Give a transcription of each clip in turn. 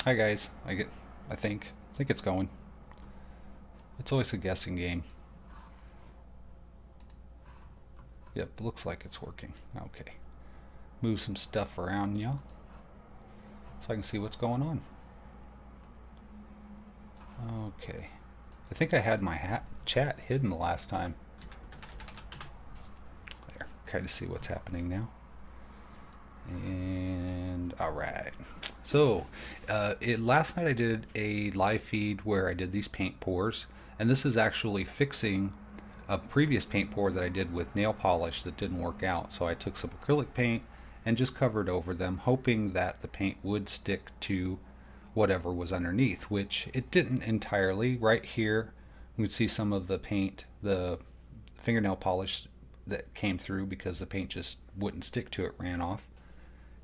Hi guys. I think it's going. It's always a guessing game. Yep, looks like it's working. Okay. Move some stuff around, yeah, so I can see what's going on. Okay. I think I had my chat hidden the last time. There. Kind of see what's happening now. And alright. So, last night I did a live feed where I did these paint pours, and this is actually fixing a previous paint pour that I did with nail polish that didn't work out. So I took some acrylic paint and just covered over them, hoping that the paint would stick to whatever was underneath, which it didn't entirely. Right here, you can see some of the paint, the fingernail polish that came through because the paint just wouldn't stick to it, ran off.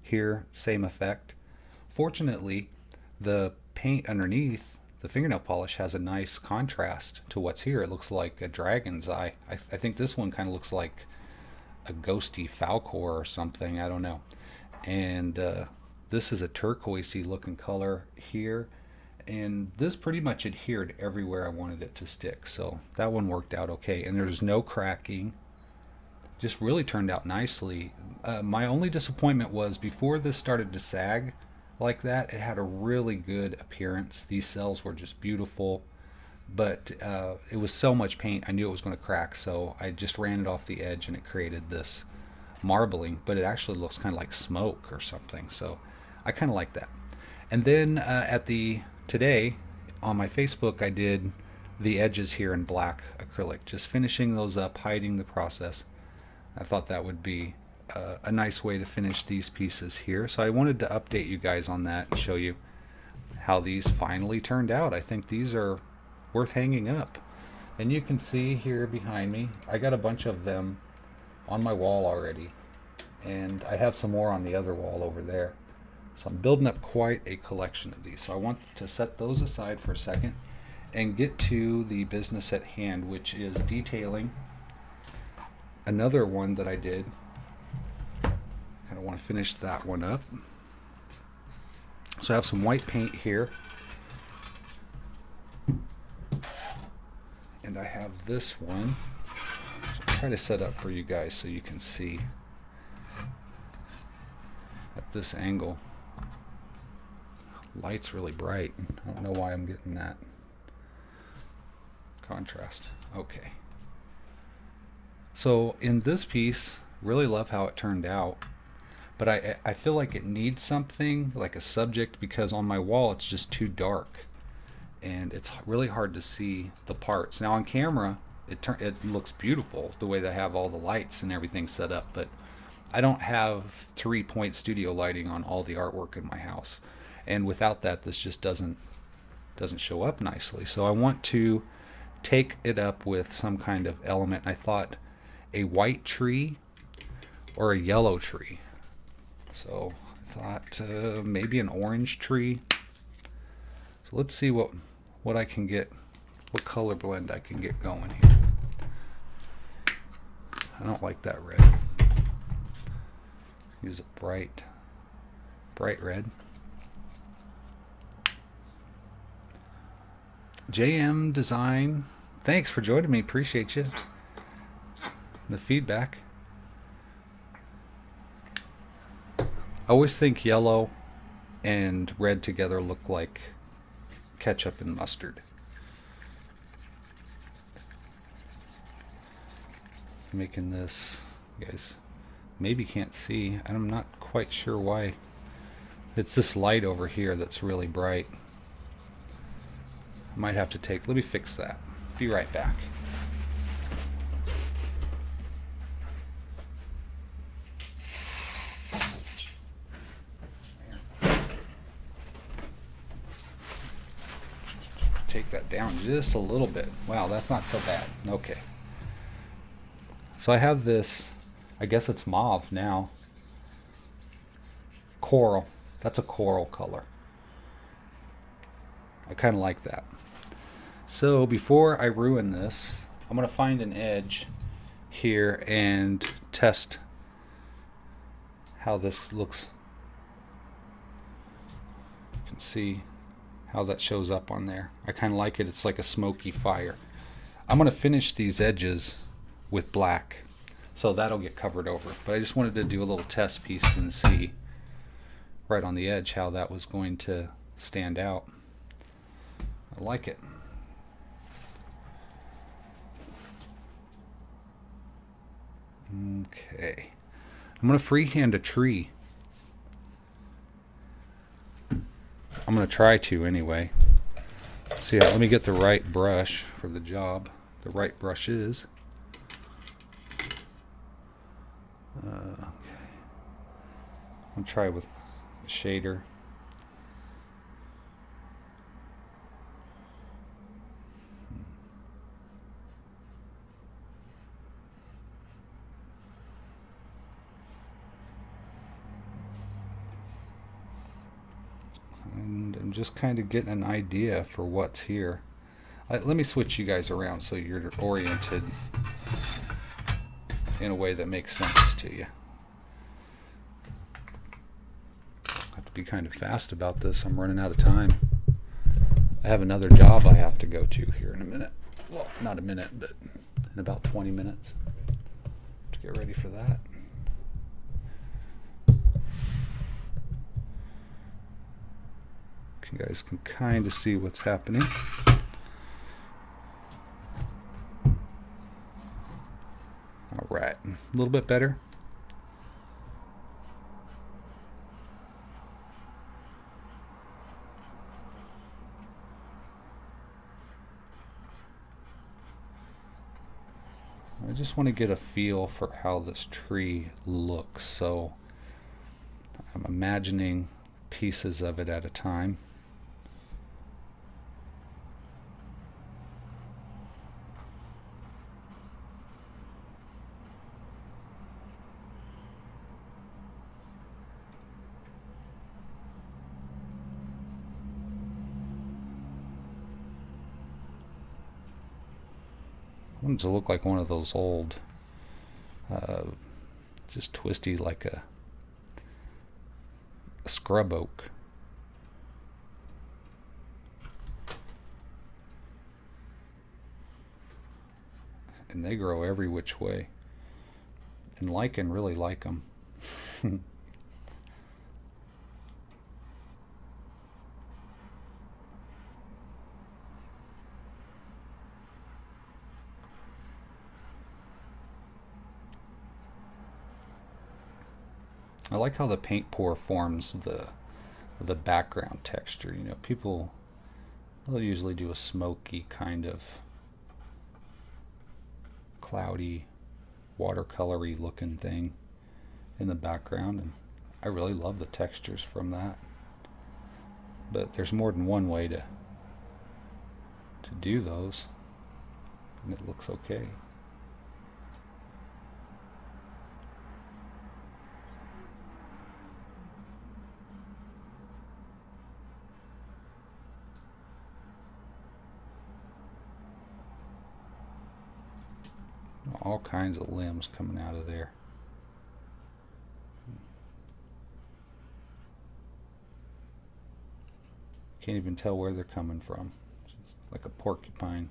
Here, same effect. Fortunately, the paint underneath the fingernail polish has a nice contrast to what's here. It looks like a dragon's eye. I think this one kind of looks like a ghosty Falcor or something. I don't know. And this is a turquoisey looking color here. And this pretty much adhered everywhere I wanted it to stick. So that one worked out okay. And there's no cracking. Just really turned out nicely. My only disappointment was before this started to sag like that, it had a really good appearance. These cells were just beautiful, but it was so much paint, I knew it was going to crack, so I just ran it off the edge and it created this marbling, but it actually looks kind of like smoke or something, so I kind of like that. And then today on my Facebook, I did the edges here in black acrylic, just finishing those up, hiding the process. I thought that would be a nice way to finish these pieces here. So I wanted to update you guys on that and show you how these finally turned out. I think these are worth hanging up. And you can see here behind me, I got a bunch of them on my wall already. And I have some more on the other wall over there. So I'm building up quite a collection of these. So I want to set those aside for a second and get to the business at hand, which is detailing another one that I did. Kind of want to finish that one up. So I have some white paint here. And I have this one. So I'll try to set up for you guys so you can see at this angle. Light's really bright. I don't know why I'm getting that contrast. Okay. So in this piece, really love how it turned out, but I feel like it needs something like a subject, because on my wall it's just too dark and it's really hard to see the parts. Now on camera it looks beautiful the way they have all the lights and everything set up, but I don't have 3-point studio lighting on all the artwork in my house, and without that this just doesn't show up nicely. So I want to take it up with some kind of element. I thought a white tree or a yellow tree. So I thought maybe an orange tree. So let's see what I can get, what color blend I can get going here. I don't like that red. Use a bright red. JM Design, thanks for joining me. Appreciate you. The feedback. I always think yellow and red together look like ketchup and mustard. Making this, you guys maybe can't see. I'm not quite sure why. It's this light over here that's really bright. I might have to let me fix that. Be right back. Take that down just a little bit. Wow, that's not so bad. Okay. So I have this, I guess it's mauve now. Coral. That's a coral color. I kind of like that. So before I ruin this, I'm going to find an edge here and test how this looks. You can See how that shows up on there. I kind of like it. It's like a smoky fire. I'm going to finish these edges with black, so that'll get covered over. But I just wanted to do a little test piece and see right on the edge how that was going to stand out. I like it. Okay. I'm going to freehand a tree. I'm going to try to anyway. See, let me get the right brush for the job. The right brush is. Okay. I'm going to try with a shader. And I'm just kind of getting an idea for what's here. Let me switch you guys around so you're oriented in a way that makes sense to you. I have to be kind of fast about this. I'm running out of time. I have another job I have to go to here in a minute. Well, not a minute, but in about 20 minutes to get ready for that. You guys can kind of see what's happening. All right, a little bit better. I just want to get a feel for how this tree looks, so I'm imagining pieces of it at a time. I want it to look like one of those old, just twisty like a scrub oak. And they grow every which way. And lichen really like them. I like how the paint pour forms the background texture. You know, people, they'll usually do a smoky kind of cloudy, watercolory looking thing in the background, and I really love the textures from that. But there's more than one way to do those, and it looks okay. All kinds of limbs coming out of there. Can't even tell where they're coming from. It's like a porcupine.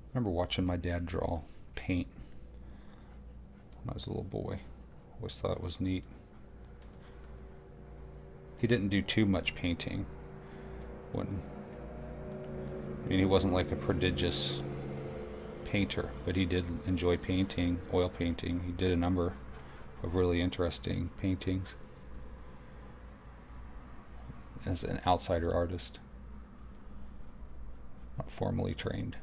I remember watching my dad draw paint when I was a little boy. Always thought it was neat. He didn't do too much painting. I mean, he wasn't like a prodigious painter, but he did enjoy painting, oil painting. He did a number of really interesting paintings as an outsider artist, not formally trained.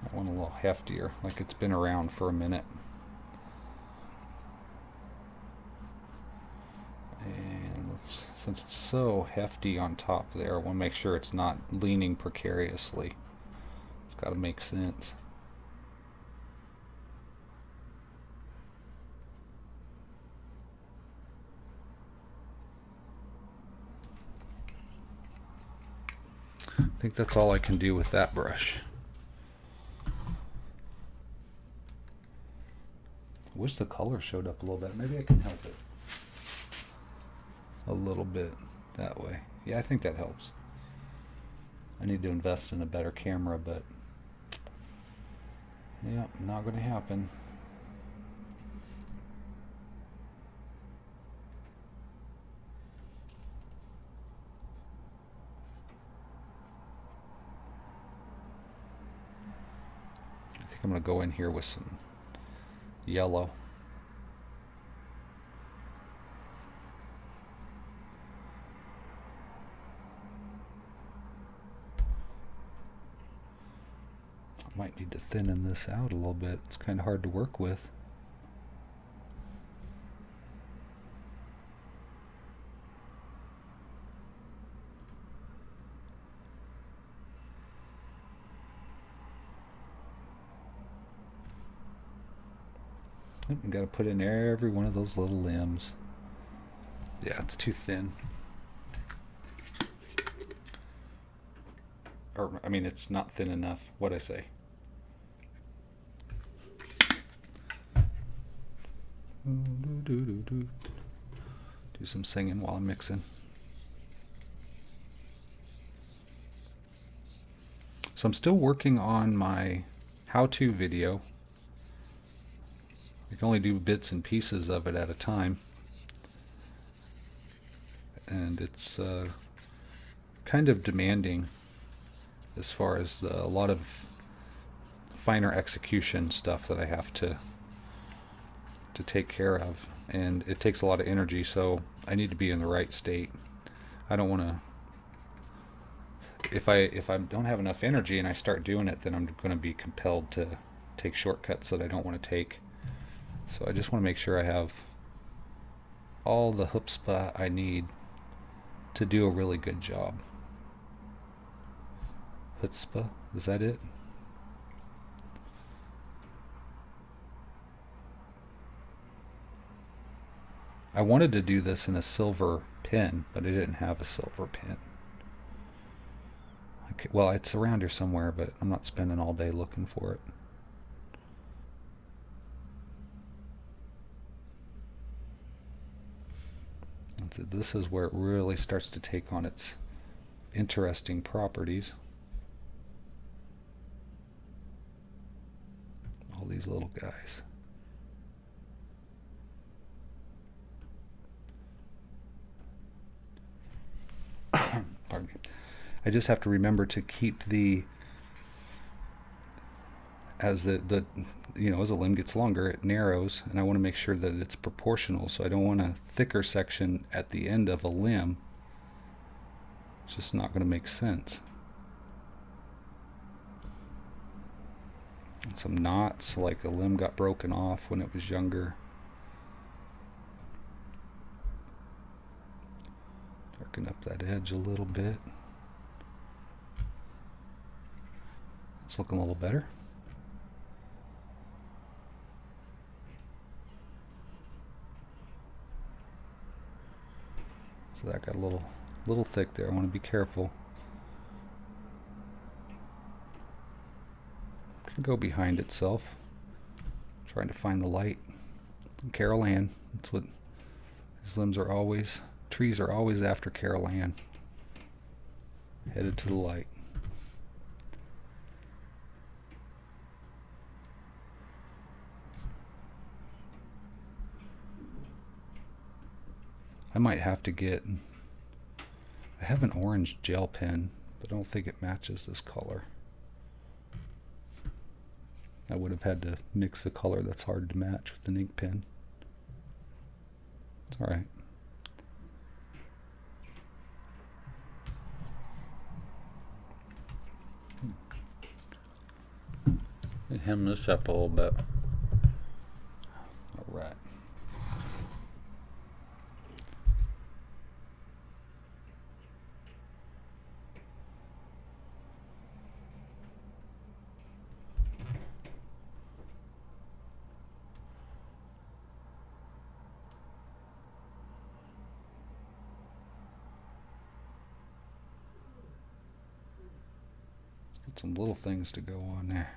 That one a little heftier, like it's been around for a minute. Since it's so hefty on top there, I want to make sure it's not leaning precariously. It's got to make sense. I think that's all I can do with that brush. I wish the color showed up a little bit. Maybe I can help it a little bit that way. Yeah, I think that helps. I need to invest in a better camera, but yeah, not going to happen. I think I'm going to go in here with some yellow. Might need to thin this out a little bit. It's kind of hard to work with. You got to put in every one of those little limbs. Yeah, it's too thin. Or, I mean, it's not thin enough. What'd I say? Do some singing while I'm mixing. So I'm still working on my how-to video. I can only do bits and pieces of it at a time. And it's kind of demanding as far as a lot of finer execution stuff that I have to take care of, and it takes a lot of energy, so I need to be in the right state. I don't want to, if I don't have enough energy and I start doing it, then I'm going to be compelled to take shortcuts that I don't want to take. So I just want to make sure I have all the chutzpah I need to do a really good job. Chutzpah, is that it? I wanted to do this in a silver pen, but I didn't have a silver pen. Okay, well, it's around here somewhere, but I'm not spending all day looking for it. And so this is where it really starts to take on its interesting properties. All these little guys. Pardon me. I just have to remember to keep the, as the you know, as a limb gets longer, it narrows, and I want to make sure that it's proportional. So I don't want a thicker section at the end of a limb. It's just not going to make sense. And some knots, like a limb got broken off when it was younger. Darken up that edge a little bit. It's looking a little better. So that got a little thick there. I want to be careful. It can go behind itself. Trying to find the light. Carol Ann. That's what these limbs are always. Trees are always after Carol Ann. Headed to the light. I might have to get, I have an orange gel pen, but I don't think it matches this color. I would have had to mix a color that's hard to match with an ink pen. It's alright. Hem this up a little bit. Alright. some little things to go on there.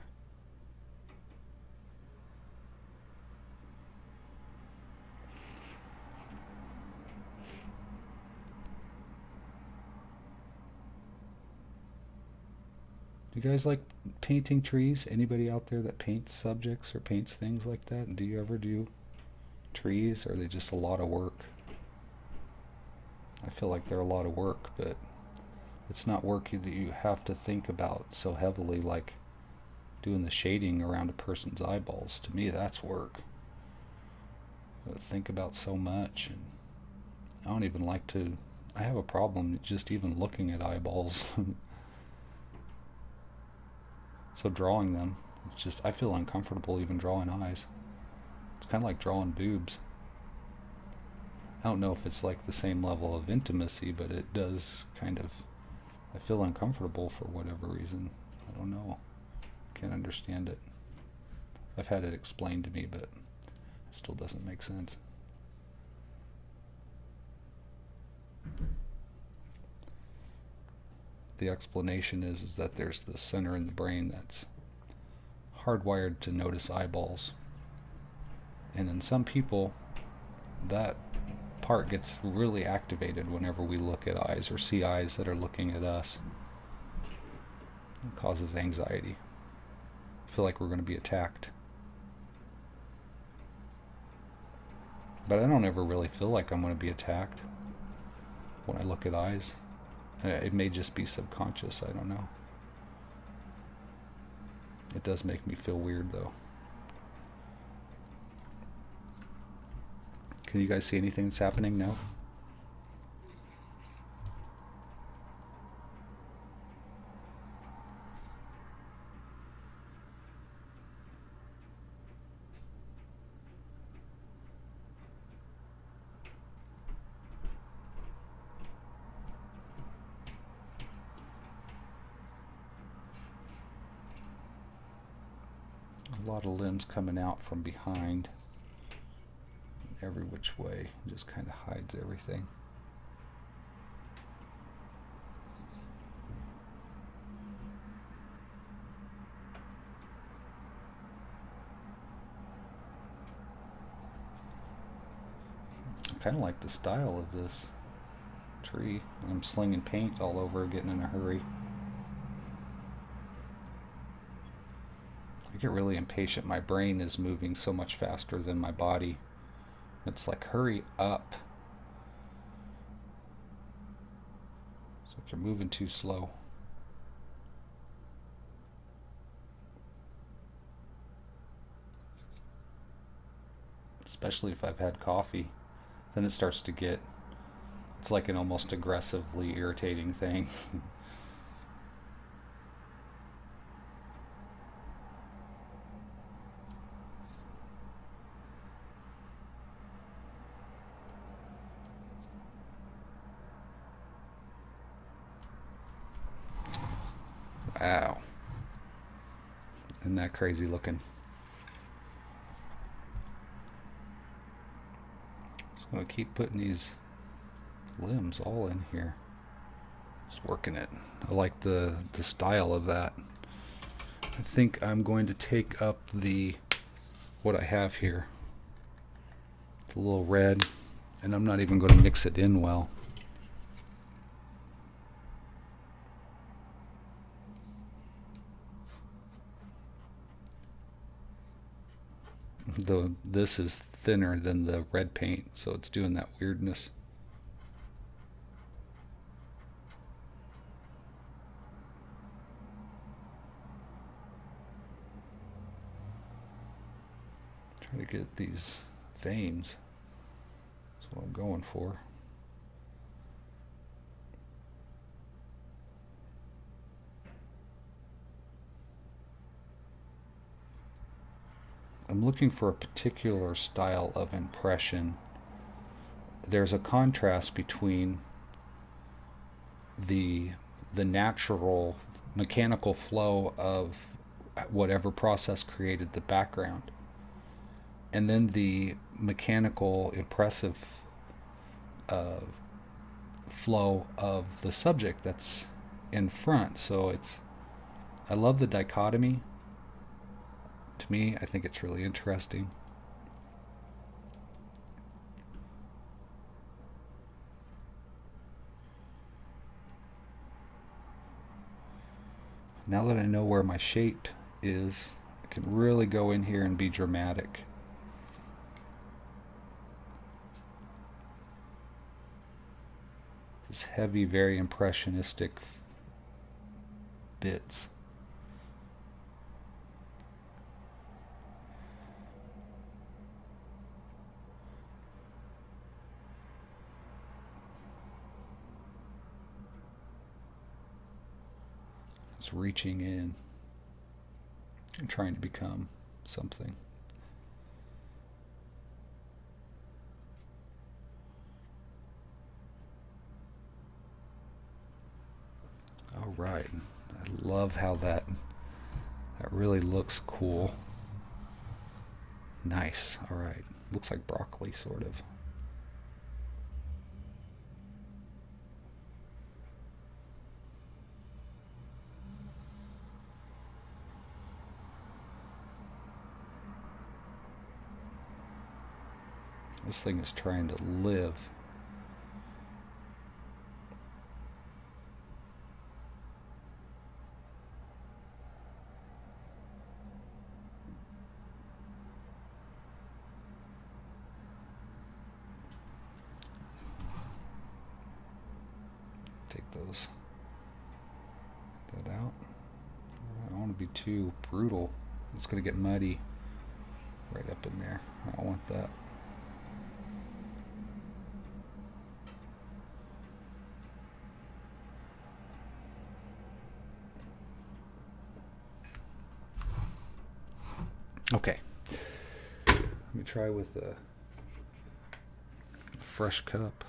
Do you guys like painting trees? Anybody out there that paints subjects or paints things like that? And do you ever do trees? Or are they just a lot of work? I feel like they're a lot of work, but it's not work that you have to think about so heavily, like doing the shading around a person's eyeballs. To me, that's work. I think about so much, and I don't even like to. I have a problem just even looking at eyeballs. So drawing them, it's just, I feel uncomfortable even drawing eyes. It's kind of like drawing boobs. I don't know if it's like the same level of intimacy, but it does kind of, I feel uncomfortable for whatever reason. I don't know. Can't understand it. I've had it explained to me, but it still doesn't make sense. The explanation is that there's the center in the brain that's hardwired to notice eyeballs. And in some people, that part gets really activated whenever we look at eyes or see eyes that are looking at us. It causes anxiety. I feel like we're going to be attacked. But I don't ever really feel like I'm going to be attacked when I look at eyes. It may just be subconscious, I don't know. It does make me feel weird though. Can you guys see anything that's happening now? A lot of limbs coming out from behind, every which way, just kind of hides everything. I kind of like the style of this tree. I'm slinging paint all over, getting in a hurry. I get really impatient. My brain is moving so much faster than my body. It's like, hurry up. It's like you're moving too slow. Especially if I've had coffee. Then it starts to get, it's like an almost aggressively irritating thing. Wow. Isn't that crazy looking? Just gonna keep putting these limbs all in here. Just working it. I like the style of that. I think I'm going to take up what I have here. The little red, and I'm not even going to mix it in well. This is thinner than the red paint, so it's doing that weirdness. Try to get these veins. That's what I'm going for. I'm looking for a particular style of impression. There's a contrast between the natural mechanical flow of whatever process created the background, and then the mechanical impressive flow of the subject that's in front. So I love the dichotomy. To me, I think it's really interesting. Now that I know where my shape is, I can really go in here and be dramatic. These heavy, very impressionistic bits. It's reaching in and trying to become something. All right, I love how that really looks cool. Nice. All right, looks like broccoli, sort of. This thing is trying to live. Take that out. I don't want to be too brutal. It's going to get muddy right up in there. I don't want that. Okay, let me try with a fresh cup.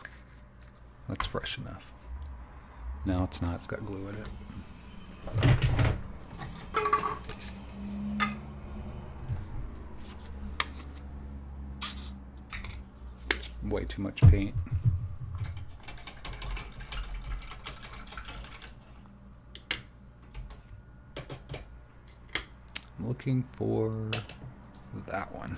That's fresh enough. No, it's not. It's got glue in it. It's way too much paint. I'm looking for that one.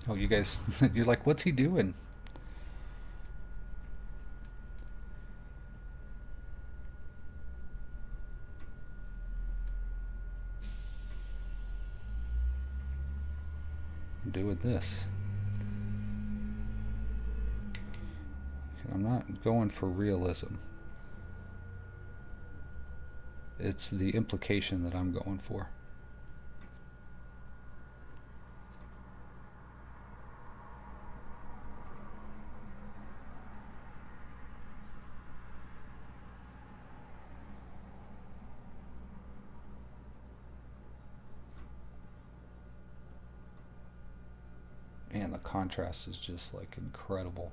Oh, you guys, you're like, what's he doing? I'm doing this. I'm not going for realism. It's the implication that I'm going for. Man, the contrast is just like incredible.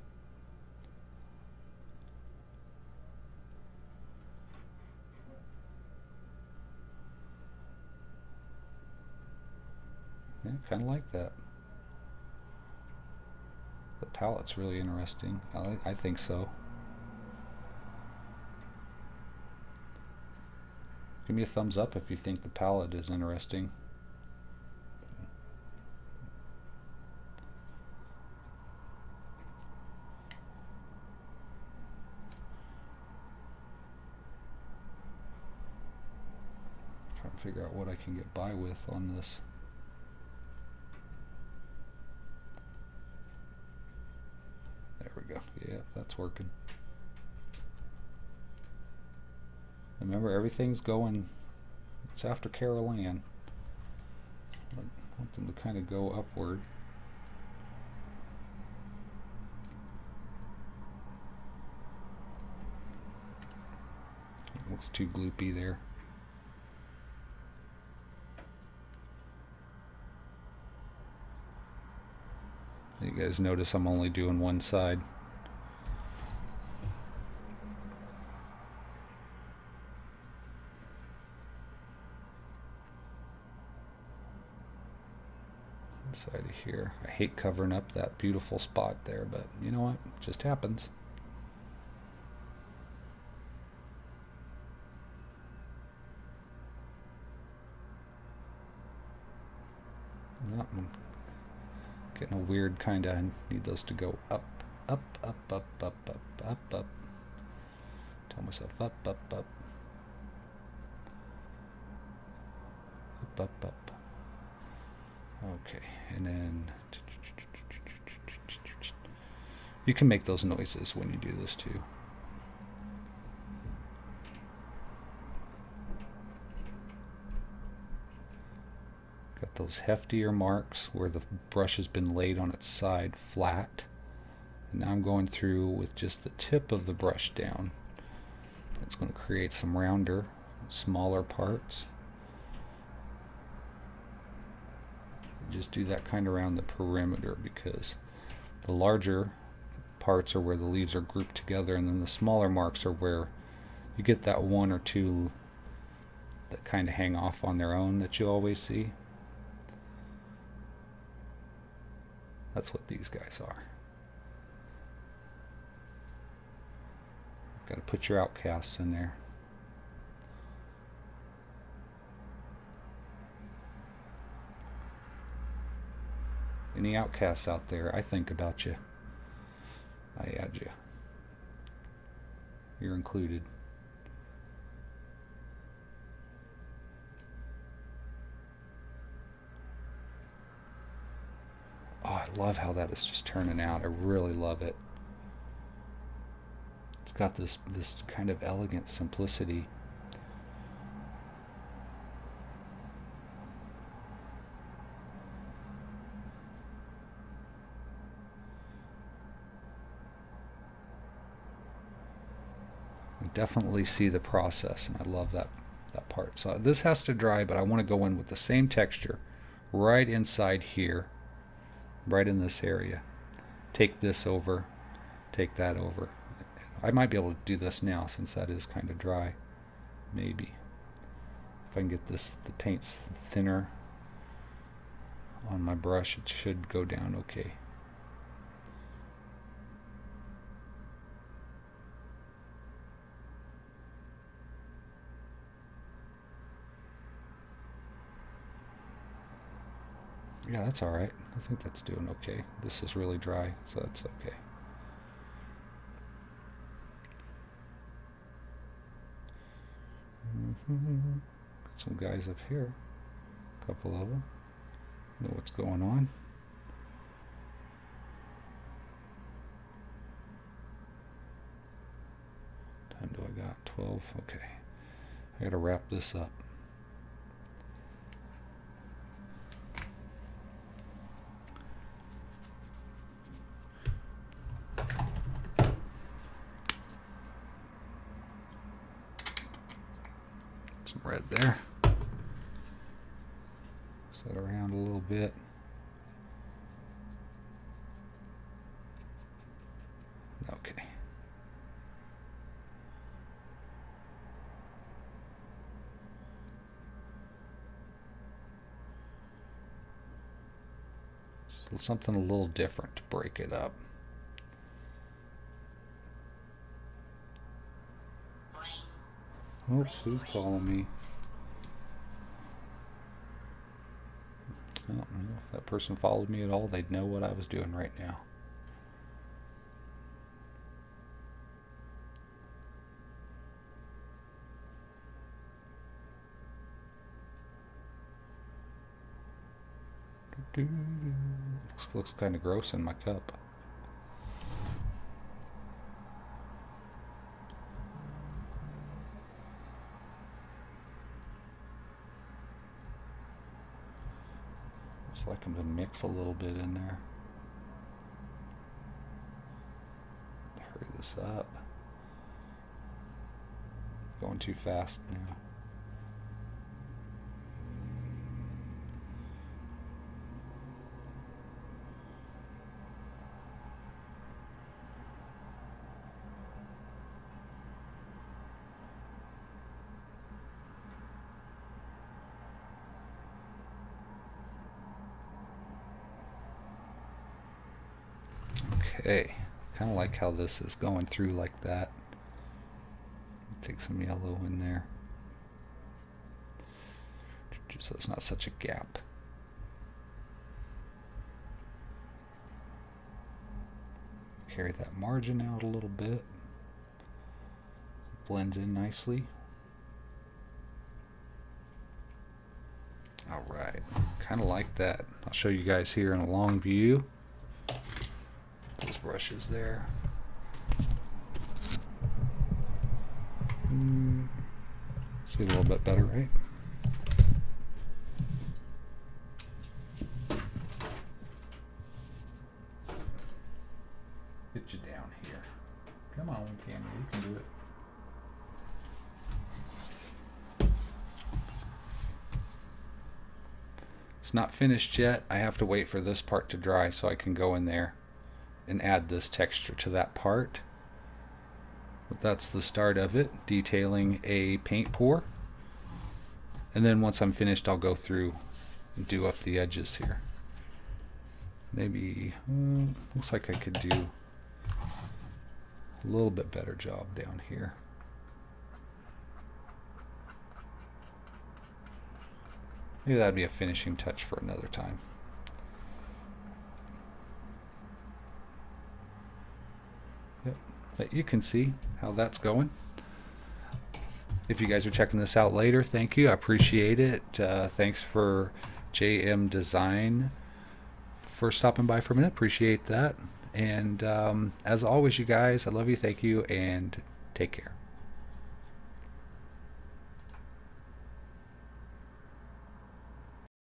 Yeah, kind of like that. The palette's really interesting. I think so. Give me a thumbs up if you think the palette is interesting. Trying to figure out what I can get by with on this. There we go. Yeah, that's working. Remember, everything's going, it's after Carol Ann. I want them to kind of go upward. It looks too gloopy there. You guys notice I'm only doing one side. Side of here. I hate covering up that beautiful spot there, but you know what? It just happens. Oh, I'm getting a weird kind of, need those to go up, up, up, up, up, up, up, up. Tell myself up, up, up. Up, up, up. Okay, and then you can make those noises when you do this too. Got those heftier marks where the brush has been laid on its side flat. And now I'm going through with just the tip of the brush down. It's going to create some rounder, smaller parts. Just do that kind of around the perimeter, because the larger parts are where the leaves are grouped together, and then the smaller marks are where you get that one or two that kind of hang off on their own that you always see. That's what these guys are. Got to put your outcasts in there. Any outcasts out there, I think about you. I add you. You're included. Oh, I love how that is just turning out. I really love it. It's got this kind of elegant simplicity. Definitely see the process, and I love that part. So this has to dry, but I want to go in with the same texture right inside here, right in this area. Take this over, take that over. I might be able to do this now since that is kind of dry. Maybe if I can get the paint thinner on my brush, it should go down okay. Yeah, that's alright. I think that's doing okay. This is really dry, so that's okay. Got some guys up here. A couple of them. Know what's going on. Time do I got? 12. Okay. I gotta wrap this up. Some red there. Set around a little bit. Okay. Just something a little different to break it up. Oops, who's calling me? I don't know if that person followed me at all. They'd know what I was doing right now. Looks kind of gross in my cup. Just like them to mix a little bit in there. Hurry this up. Going too fast now. Okay, kind of like how this is going through like that. Take some yellow in there, so it's not such a gap. Carry that margin out a little bit. Blends in nicely. Alright, kind of like that. I'll show you guys here in a long view. Those brushes there. See a little bit better, right? Get you down here. Come on, Candy, you can do it. It's not finished yet. I have to wait for this part to dry so I can go in there and add this texture to that part. But that's the start of it, detailing a paint pour. And then once I'm finished, I'll go through and do up the edges here. Maybe, looks like I could do a little bit better job down here. Maybe that'd be a finishing touch for another time. Yep, but you can see how that's going. If you guys are checking this out later, thank you. I appreciate it. Thanks for JM Design for stopping by for a minute. Appreciate that. And as always, you guys, I love you. Thank you, and take care.